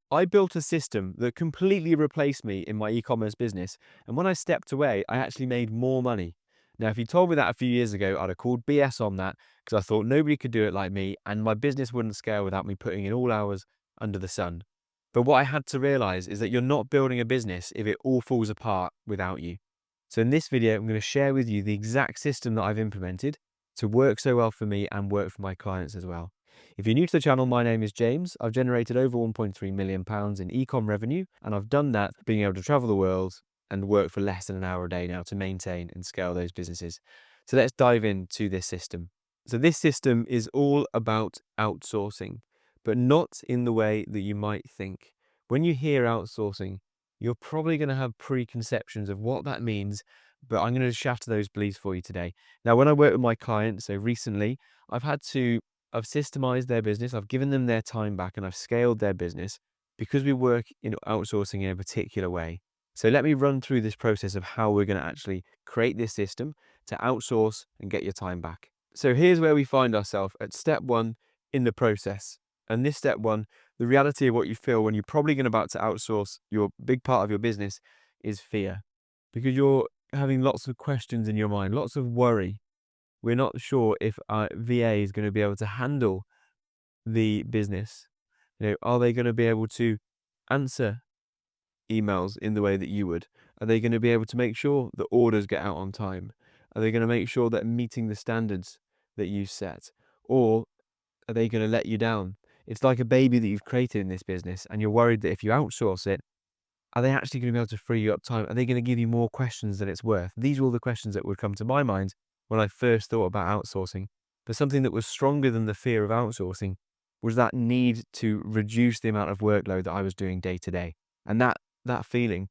I built a system that completely replaced me in my e-commerce business. And when I stepped away, I actually made more money. Now, if you told me that a few years ago, I'd have called BS on that because I thought nobody could do it like me and my business wouldn't scale without me putting in all hours under the sun. But what I had to realize is that you're not building a business if it all falls apart without you. So in this video, I'm going to share with you the exact system that I've implemented to work so well for me and work for my clients as well. If you're new to the channel, my name is James. I've generated over £1.3 million in e-com revenue, and I've done that being able to travel the world and work for less than an hour a day now to maintain and scale those businesses. So let's dive into this system. So this system is all about outsourcing, but not in the way that you might think. When you hear outsourcing, you're probably going to have preconceptions of what that means, but I'm going to shatter those beliefs for you today. Now, when I work with my clients, so recently, I've systemized their business, I've given them their time back, and I've scaled their business because we work in outsourcing in a particular way. So let me run through this process of how we're going to actually create this system to outsource and get your time back. So here's where we find ourselves at step one in the process. And this step one, the reality of what you feel when you're probably about to outsource your big part of your business is fear, because you're having lots of questions in your mind, lots of worry. We're not sure if our VA is going to be able to handle the business. Are they going to be able to answer emails in the way that you would? Are they going to be able to make sure the orders get out on time? Are they going to make sure that meeting the standards that you set? Or are they going to let you down? It's like a baby that you've created in this business, and you're worried that if you outsource it, are they actually going to be able to free you up time? Are they going to give you more questions than it's worth? These are all the questions that would come to my mind when I first thought about outsourcing. But something that was stronger than the fear of outsourcing was that need to reduce the amount of workload that I was doing day to day. And that feeling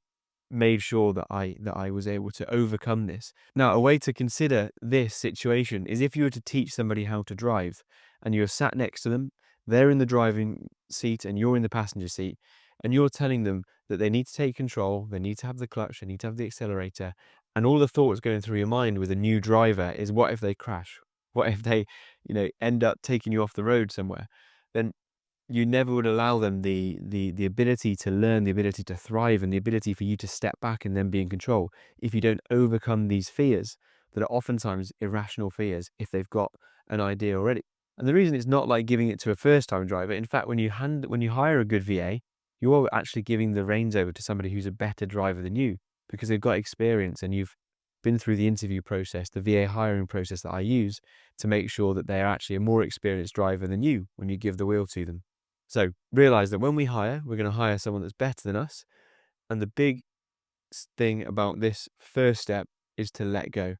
made sure that I was able to overcome this. Now, a way to consider this situation is if you were to teach somebody how to drive and you're sat next to them, they're in the driving seat and you're in the passenger seat, and you're telling them that they need to take control, they need to have the clutch, they need to have the accelerator, and all the thoughts going through your mind with a new driver is, what if they crash? What if they, end up taking you off the road somewhere? Then you never would allow them the ability to learn, the ability to thrive, and the ability for you to step back and then be in control if you don't overcome these fears that are oftentimes irrational fears if they've got an idea already. And the reason it's not like giving it to a first-time driver, in fact, when you hire a good VA, you're actually giving the reins over to somebody who's a better driver than you because they've got experience and you've been through the interview process, the VA hiring process that I use to make sure that they're actually a more experienced driver than you when you give the wheel to them. So realize that when we hire, we're going to hire someone that's better than us. And the big thing about this first step is to let go.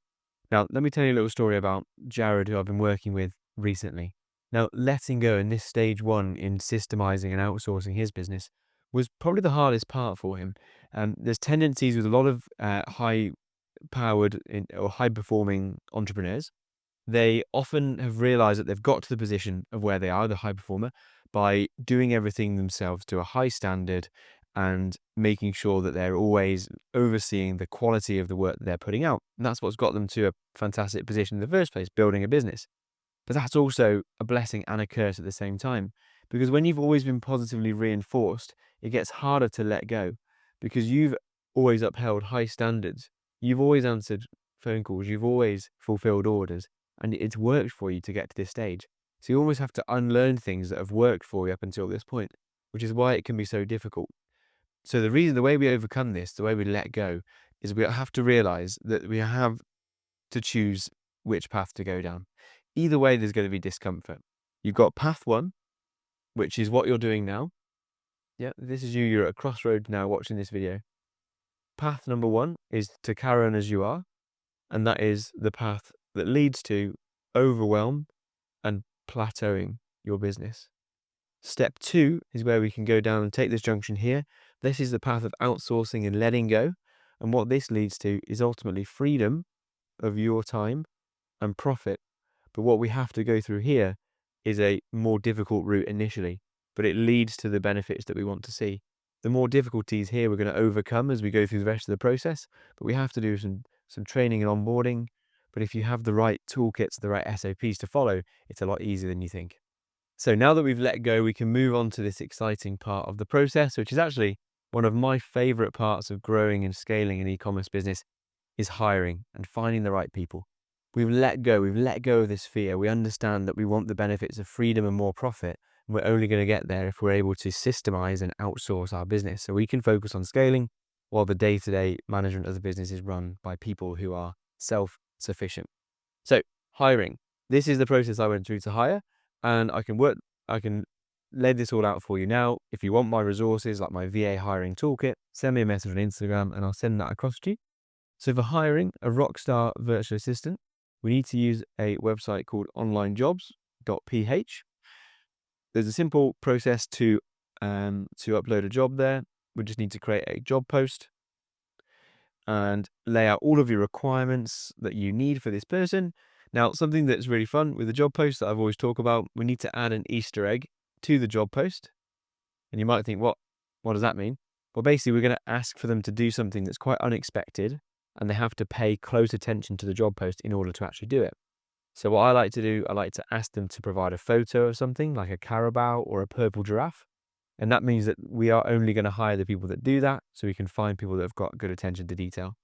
Now, let me tell you a little story about Jared, who I've been working with recently. Now, letting go in this stage one in systemizing and outsourcing his business was probably the hardest part for him. There's tendencies with a lot of high powered or high performing entrepreneurs. They often have realized that they've got to the position of where they are, the high performer, by doing everything themselves to a high standard and making sure that they're always overseeing the quality of the work that they're putting out. And that's what's got them to a fantastic position in the first place, building a business. But that's also a blessing and a curse at the same time, because when you've always been positively reinforced, it gets harder to let go because you've always upheld high standards. You've always answered phone calls. You've always fulfilled orders, and it's worked for you to get to this stage. So you almost have to unlearn things that have worked for you up until this point, which is why it can be so difficult. So the way we overcome this, the way we let go, is we have to realize that we have to choose which path to go down. Either way, there's going to be discomfort. You've got path one, which is what you're doing now. Yeah, this is you. You're at a crossroad now watching this video. Path number one is to carry on as you are. And that is the path that leads to overwhelm and plateauing your business. Step two is where we can go down and take this junction here. This is the path of outsourcing and letting go. And what this leads to is ultimately freedom of your time and profit. But what we have to go through here is a more difficult route initially, but it leads to the benefits that we want to see. The more difficulties here we're going to overcome as we go through the rest of the process, but we have to do some training and onboarding. But if you have the right toolkits, the right SOPs to follow, it's a lot easier than you think. So now that we've let go, we can move on to this exciting part of the process, which is actually one of my favorite parts of growing and scaling an e-commerce business, is hiring and finding the right people. We've let go of this fear. We understand that we want the benefits of freedom and more profit. And we're only going to get there if we're able to systemize and outsource our business so we can focus on scaling while the day-to-day management of the business is run by people who are self-sufficient. So hiring, this is the process I went through to hire, and I can lay this all out for you now. If you want my resources, like my VA hiring toolkit, send me a message on Instagram and I'll send that across to you. So for hiring a Rockstar virtual assistant, we need to use a website called onlinejobs.ph. There's a simple process to upload a job there. We just need to create a job post and lay out all of your requirements that you need for this person. Now, something that's really fun with the job post that I've always talked about, we need to add an Easter egg to the job post. And you might think, what does that mean? Well, basically, we're going to ask for them to do something that's quite unexpected, and they have to pay close attention to the job post in order to actually do it. So what I like to do, I like to ask them to provide a photo of something like a carabao or a purple giraffe. And that means that we are only going to hire the people that do that, so we can find people that have got good attention to detail.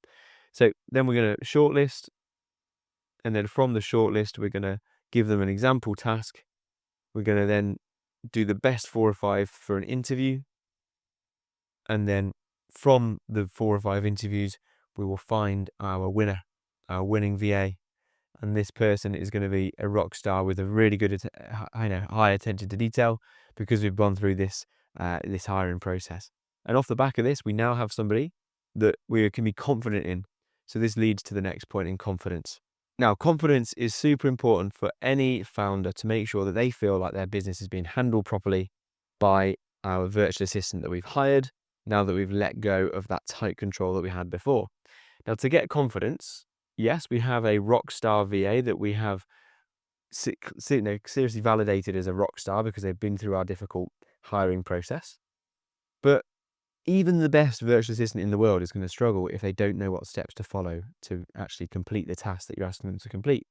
So then we're going to shortlist, and then from the shortlist, we're going to give them an example task. We're going to then do the best 4 or 5 for an interview. And then from the 4 or 5 interviews, we will find our winner, our winning VA. And this person is going to be a rock star with a really good, high attention to detail, because we've gone through this hiring process. And off the back of this, we now have somebody that we can be confident in. So this leads to the next point in confidence. Now, confidence is super important for any founder to make sure that they feel like their business is being handled properly by our virtual assistant that we've hired, now that we've let go of that tight control that we had before. Now, to get confidence, yes, we have a rockstar VA that we have seriously validated as a rockstar because they've been through our difficult hiring process. But even the best virtual assistant in the world is going to struggle if they don't know what steps to follow to actually complete the task that you're asking them to complete.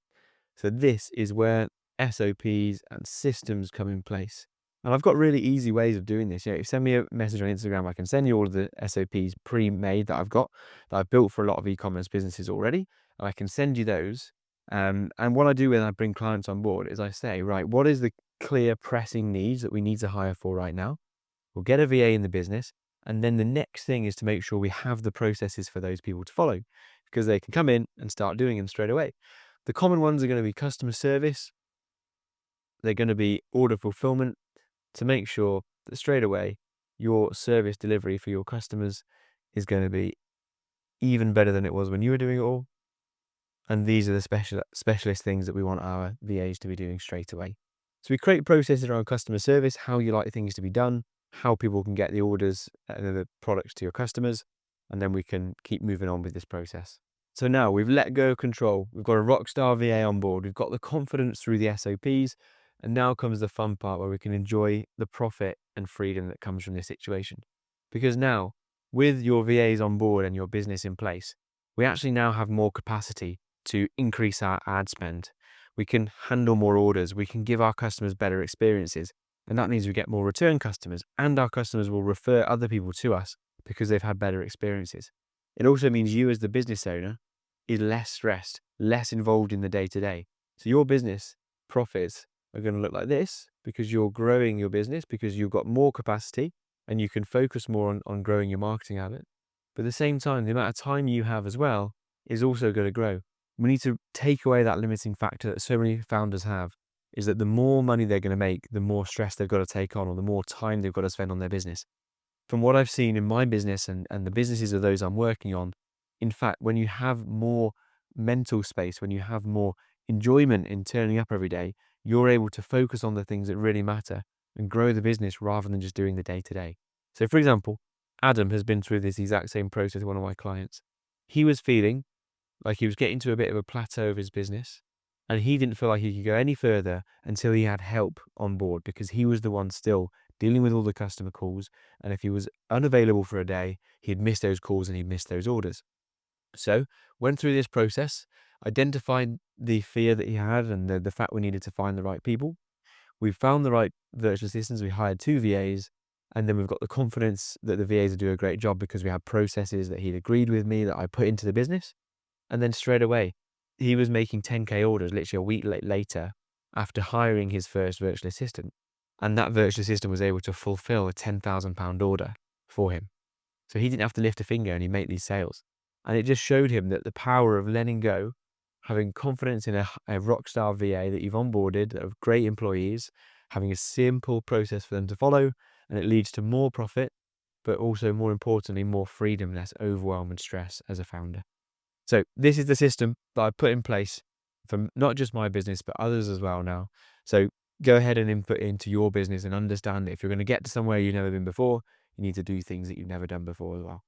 So this is where SOPs and systems come in place. And I've got really easy ways of doing this. You know, send me a message on Instagram. I can send you all of the SOPs pre-made that I've built for a lot of e-commerce businesses already. And I can send you those. And what I do when I bring clients on board is I say, right, what is the clear pressing needs that we need to hire for right now? We'll get a VA in the business. And then the next thing is to make sure we have the processes for those people to follow, because they can come in and start doing them straight away. The common ones are going to be customer service. They're going to be order fulfillment, to make sure that straight away your service delivery for your customers is going to be even better than it was when you were doing it all. And these are the specialist things that we want our VAs to be doing straight away. So we create processes around customer service, how you like things to be done, how people can get the orders and the products to your customers, and then we can keep moving on with this process. So now we've let go of control. We've got a rockstar VA on board. We've got the confidence through the SOPs. And now comes the fun part where we can enjoy the profit and freedom that comes from this situation. Because now, with your VAs on board and your business in place, we actually now have more capacity to increase our ad spend. We can handle more orders. We can give our customers better experiences. And that means we get more return customers, and our customers will refer other people to us because they've had better experiences. It also means you as the business owner is less stressed, less involved in the day-to-day. So your business profits are going to look like this because you're growing your business, because you've got more capacity and you can focus more on growing your marketing habit. But at the same time, the amount of time you have as well is also going to grow. We need to take away that limiting factor that so many founders have, is that the more money they're going to make, the more stress they've got to take on, or the more time they've got to spend on their business. From what I've seen in my business and the businesses of those I'm working on, in fact, when you have more mental space, when you have more enjoyment in turning up every day, you're able to focus on the things that really matter and grow the business rather than just doing the day-to-day. So for example, Adam has been through this exact same process with one of my clients. He was feeling like he was getting to a bit of a plateau of his business, and he didn't feel like he could go any further until he had help on board, because he was the one still dealing with all the customer calls. And if he was unavailable for a day, he'd miss those calls and he'd miss those orders. So went through this process, identified the fear that he had and the fact we needed to find the right people. We've found the right virtual assistants, we hired 2 VAs, and then we've got the confidence that the VAs will do a great job because we have processes that he'd agreed with me that I put into the business. And then straight away, he was making 10K orders literally a week later after hiring his first virtual assistant. And that virtual assistant was able to fulfill a £10,000 order for him. So he didn't have to lift a finger and he'd make these sales. And it just showed him that the power of letting go, having confidence in a rock star VA that you've onboarded, of great employees, having a simple process for them to follow, and it leads to more profit, but also more importantly, more freedom, less overwhelm and stress as a founder. So this is the system that I put in place for not just my business, but others as well now. So go ahead and input into your business and understand that if you're going to get to somewhere you've never been before, you need to do things that you've never done before as well.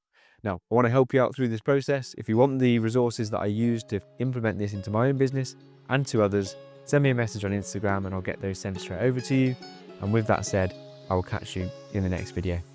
Now, I want to help you out through this process. If you want the resources that I use to implement this into my own business and to others, send me a message on Instagram and I'll get those sent straight over to you. And with that said, I will catch you in the next video.